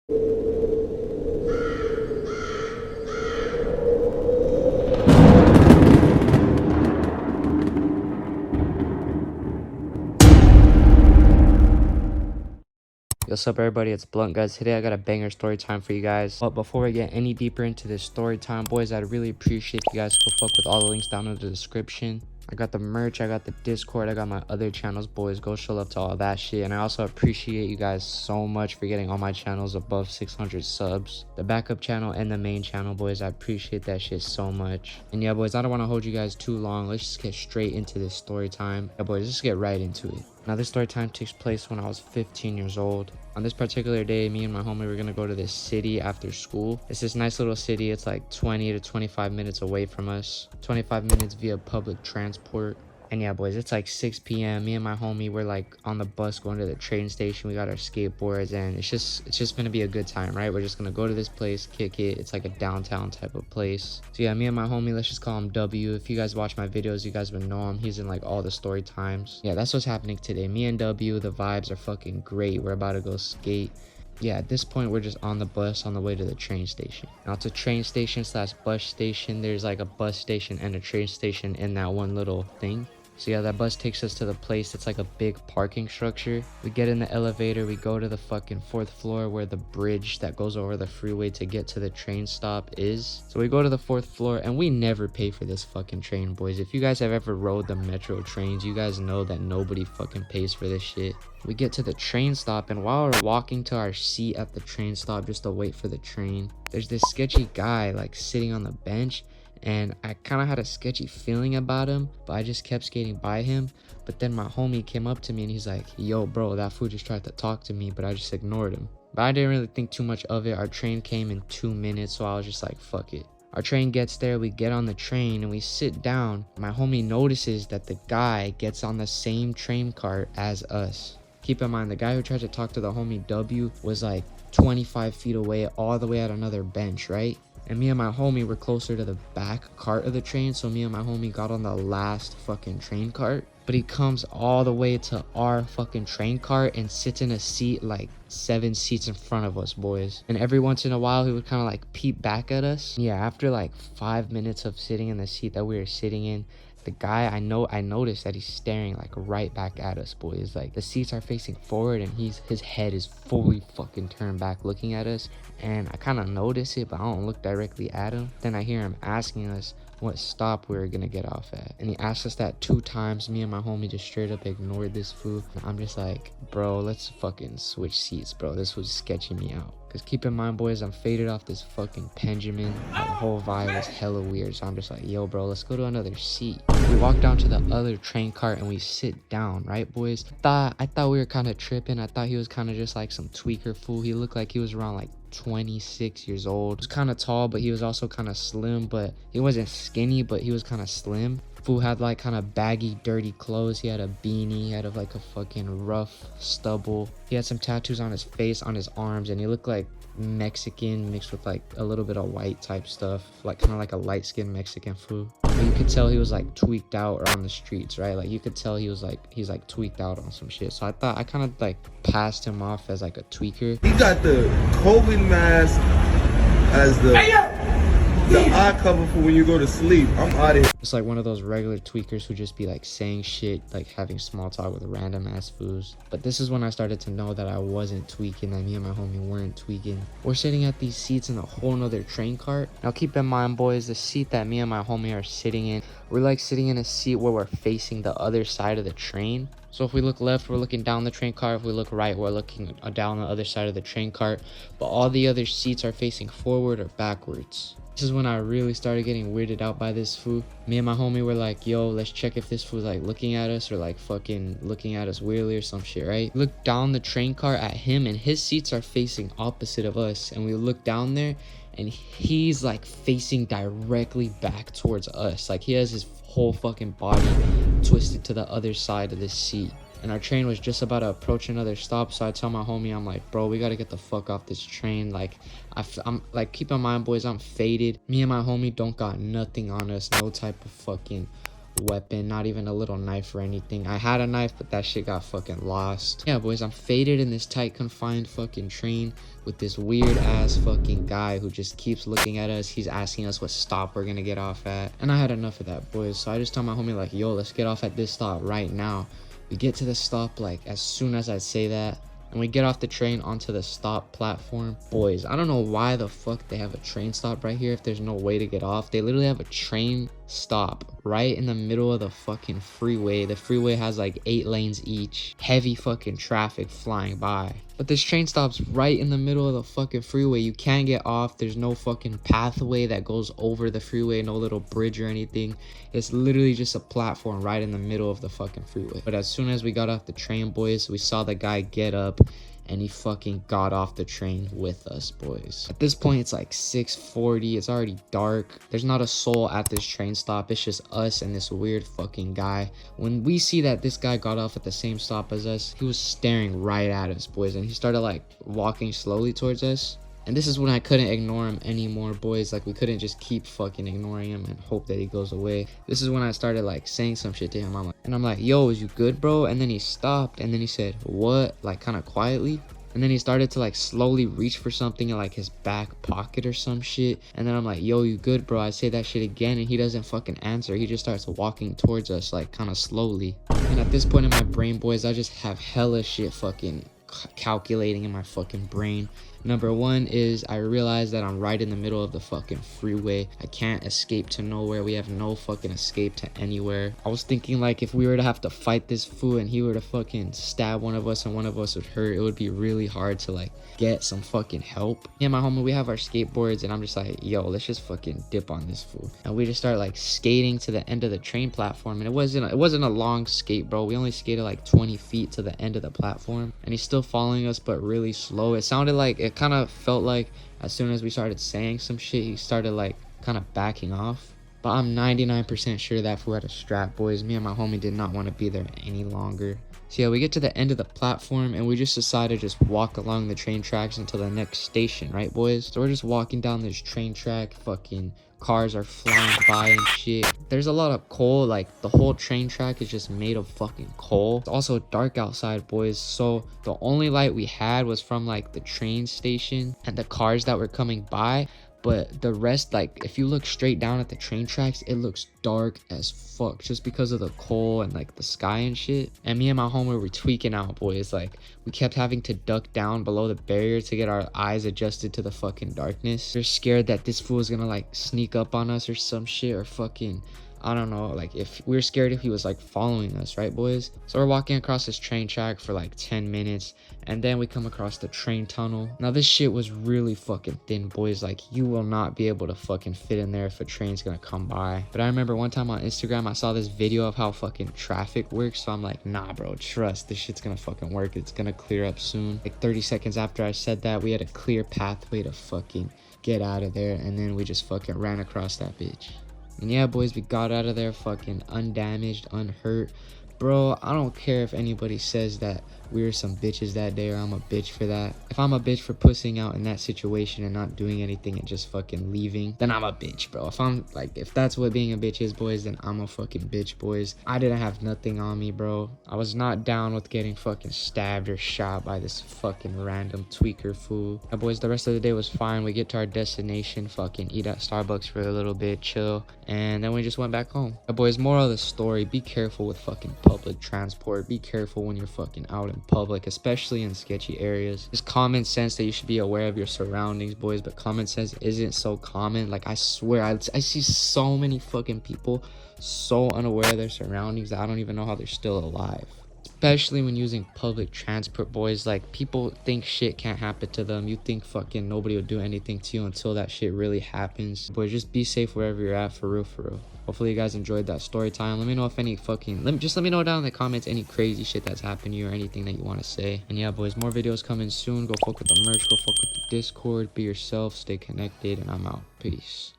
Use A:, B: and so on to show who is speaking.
A: What's up, everybody? It's Blunt, guys. Today I got a banger story time for you guys. But before we get any deeper into this story time, boys, I'd really appreciate you guys go fuck with all the links down in the description. I got the merch, I got the Discord, I got my other channels, boys. Go show love to all that shit. And I also appreciate you guys so much for getting all my channels above 600 subs. The backup channel and the main channel, boys. I appreciate that shit so much. And yeah, boys, I don't want to hold you guys too long. Let's just get straight into this story time. Yeah, boys, let's get right into it. Now, this story time takes place when I was 15 years old. On this particular day, me and my homie were gonna go to this city after school. It's this nice little city. It's like 20 to 25 minutes away from us. 25 minutes via public transport. And yeah, boys, it's like 6 p.m. Me and my homie were like on the bus going to the train station. We got our skateboards, and it's just gonna be a good time, right? We're just gonna go to this place, kick it. It's like a downtown type of place. So yeah, me and my homie, let's just call him W. If you guys watch my videos, you guys would know him. He's in like all the story times. Yeah, that's what's happening today. Me and W, the vibes are fucking great. We're about to go skate. Yeah, at this point, we're just on the bus on the way to the train station. Now, it's a train station slash bus station. There's like a bus station and a train station in that one little thing. So yeah, that bus takes us to the place. It's like a big parking structure. We get in the elevator, we go to the fucking 4th floor where the bridge that goes over the freeway to get to the train stop is. So we go to the 4th floor, and we never pay for this fucking train, boys. If you guys have ever rode the metro trains, you guys know that nobody fucking pays for this shit. We get to the train stop, and while we're walking to our seat at the train stop just to wait for the train, there's this sketchy guy like sitting on the bench. And I kind of had a sketchy feeling about him, but I just kept skating by him. But then my homie came up to me and he's like, yo, bro, that fool just tried to talk to me, but I just ignored him. But I didn't really think too much of it. Our train came in 2 minutes, so I was just like, fuck it. Our train gets there, we get on the train and we sit down. My homie notices that the guy gets on the same train cart as us. Keep in mind, the guy who tried to talk to the homie W was like 25 feet away, all the way at another bench, right? And me and my homie were closer to the back cart of the train, so me and my homie got on the last fucking train cart. But he comes all the way to our fucking train cart and sits in a seat like 7 seats in front of us, boys. And every once in a while, he would kind of like peep back at us. Yeah, after like 5 minutes of sitting in the seat that we were sitting in, the guy, I noticed that he's staring like right back at us, boys. Like the seats are facing forward and his head is fully fucking turned back looking at us. And I kind of notice it, but I don't look directly at him. Then I hear him asking us what stop we were gonna get off at. And he asked us that 2 times. Me and my homie just straight up ignored this fool. And I'm just like, bro, let's fucking switch seats, bro. This was sketching me out. Because keep in mind, boys, I'm faded off this fucking Benjamin. The whole vibe was hella weird. So I'm just like, yo, bro, let's go to another seat. We walk down to the other train cart and we sit down, right, boys? I thought we were kind of tripping. I thought he was kind of just like some tweaker fool. He looked like he was around like 26 years old. He was kind of tall, but he was also kind of slim. But he wasn't skinny, but he was kind of slim. Fool had like kind of baggy, dirty clothes. He had a beanie. He had like a fucking rough stubble. He had some tattoos on his face, on his arms, and he looked like Mexican mixed with like a little bit of white type stuff, like kind of like a light-skinned Mexican fool. But you could tell he was like tweaked out or on the streets, right? Like you could tell he's like tweaked out on some shit. So I thought I kind of like passed him off as like a tweaker.
B: He got the COVID mask as the eye cover for when you go to sleep. I'm out of here.
A: It's like one of those regular tweakers who just be like saying shit, like having small talk with random ass fools. But this is when I started to know that I wasn't tweaking, that me and my homie weren't tweaking. We're sitting at these seats in a whole nother train cart. Now keep in mind, boys, the seat that me and my homie are sitting in, we're like sitting in a seat where we're facing the other side of the train. So if we look left, we're looking down the train cart. If we look right, we're looking down the other side of the train cart. But all the other seats are facing forward or backwards. This is when I really started getting weirded out by this fool. Me and my homie were like, yo, let's check if this fool's like looking at us or like fucking looking at us weirdly or some shit, right? Look down the train cart at him and his seats are facing opposite of us. And we look down there and he's like facing directly back towards us. Like he has his whole fucking body twisted to the other side of this seat. And our train was just about to approach another stop, so I tell my homie, I'm like, bro, we gotta get the fuck off this train. Like, I'm like, keep in mind, boys, I'm faded. Me and my homie don't got nothing on us, no type of fucking weapon, not even a little knife or anything. I had a knife, but that shit got fucking lost. Yeah, boys, I'm faded in this tight confined fucking train with this weird ass fucking guy who just keeps looking at us. He's asking us what stop we're gonna get off at, and I had enough of that, boys. So I just told my homie like, yo, let's get off at this stop right now. We get to the stop like as soon as I say that, and we get off the train onto the stop platform. Boys, I don't know why the fuck they have a train stop right here if there's no way to get off. They literally have a train stop right in the middle of the fucking freeway. The freeway has like 8 lanes each. Heavy fucking traffic flying by. But this train stop's right in the middle of the fucking freeway. You can't get off. There's no fucking pathway that goes over the freeway. No little bridge or anything. It's literally just a platform right in the middle of the fucking freeway. But as soon as we got off the train, boys, we saw the guy get up and he fucking got off the train with us, boys. At this point, it's like 6:40. It's already dark. There's not a soul at this train stop. It's just us and this weird fucking guy. When we see that this guy got off at the same stop as us, he was staring right at us, boys. And he started like walking slowly towards us. And this is when I couldn't ignore him anymore, boys. Like, we couldn't just keep fucking ignoring him and hope that he goes away. This is when I started like saying some shit to him. I'm like, yo, is you good, bro? And then he stopped and then he said, what? Like, kind of quietly. And then he started to like slowly reach for something in like his back pocket or some shit. And then I'm like, yo, you good, bro? I say that shit again and he doesn't fucking answer. He just starts walking towards us like kind of slowly. And at this point in my brain, boys, I just have hella shit fucking calculating in my fucking brain. Number one is I realized that I'm right in the middle of the fucking freeway. I can't escape to nowhere. We have no fucking escape to anywhere. I was thinking like if we were to have to fight this fool and he were to fucking stab one of us and one of us would hurt, it would be really hard to like get some fucking help. Me and my homie, we have our skateboards and I'm just like, yo, let's just fucking dip on this fool. And we just start like skating to the end of the train platform, and it wasn't a long skate, bro. We only skated like 20 feet to the end of the platform, and he's still following us but really slow. It sounded like, it kind of felt like as soon as we started saying some shit, he started like kind of backing off. But I'm 99% sure that fool had a strap, boys. Me and my homie did not want to be there any longer. So yeah, we get to the end of the platform and we just decided to just walk along the train tracks until the next station, right, boys? So we're just walking down this train track, fucking cars are flying by and shit. There's a lot of coal, like the whole train track is just made of fucking coal. It's also dark outside, boys, so the only light we had was from like the train station and the cars that were coming by. But the rest, like if you look straight down at the train tracks, it looks dark as fuck just because of the coal and like the sky and shit. And me and my homie were tweaking out, boys. Like we kept having to duck down below the barrier to get our eyes adjusted to the fucking darkness. We're scared that this fool is gonna like sneak up on us or some shit, or fucking, I don't know, like if we were scared if he was like following us, right, boys? So we're walking across this train track for like 10 minutes and then we come across the train tunnel. Now this shit was really fucking thin, boys. Like you will not be able to fucking fit in there if a train's gonna come by. But I remember one time on Instagram I saw this video of how fucking traffic works, so I'm like, nah bro, trust, this shit's gonna fucking work. It's gonna clear up soon. Like 30 seconds after I said that, we had a clear pathway to fucking get out of there, and then we just fucking ran across that bitch. And yeah, boys, we got out of there fucking undamaged, unhurt. Bro, I don't care if anybody says that we were some bitches that day or I'm a bitch for that. If I'm a bitch for pussing out in that situation and not doing anything and just fucking leaving, then I'm a bitch, bro. If I'm like, if that's what being a bitch is, boys, then I'm a fucking bitch, boys. I didn't have nothing on me, bro. I was not down with getting fucking stabbed or shot by this fucking random tweaker fool. Yeah, boys, the rest of the day was fine. We get to our destination, fucking eat at Starbucks for a little bit, chill, and then we just went back home. Yeah, boys, moral of the story, be careful with fucking public transport. Be careful when you're fucking out in public, especially in sketchy areas. It's common sense that you should be aware of your surroundings, boys, but common sense isn't so common. Like I swear, I see so many fucking people so unaware of their surroundings that I don't even know how they're still alive. Especially when using public transport, boys. Like people think shit can't happen to them. You think fucking nobody will do anything to you until that shit really happens. Boys, just be safe wherever you're at, for real, for real. Hopefully you guys enjoyed that story time. Let me know if any fucking let me know down in the comments any crazy shit that's happened to you or anything that you want to say. And yeah, boys, more videos coming soon. Go fuck with the merch, go fuck with the Discord, be yourself, stay connected, and I'm out. Peace.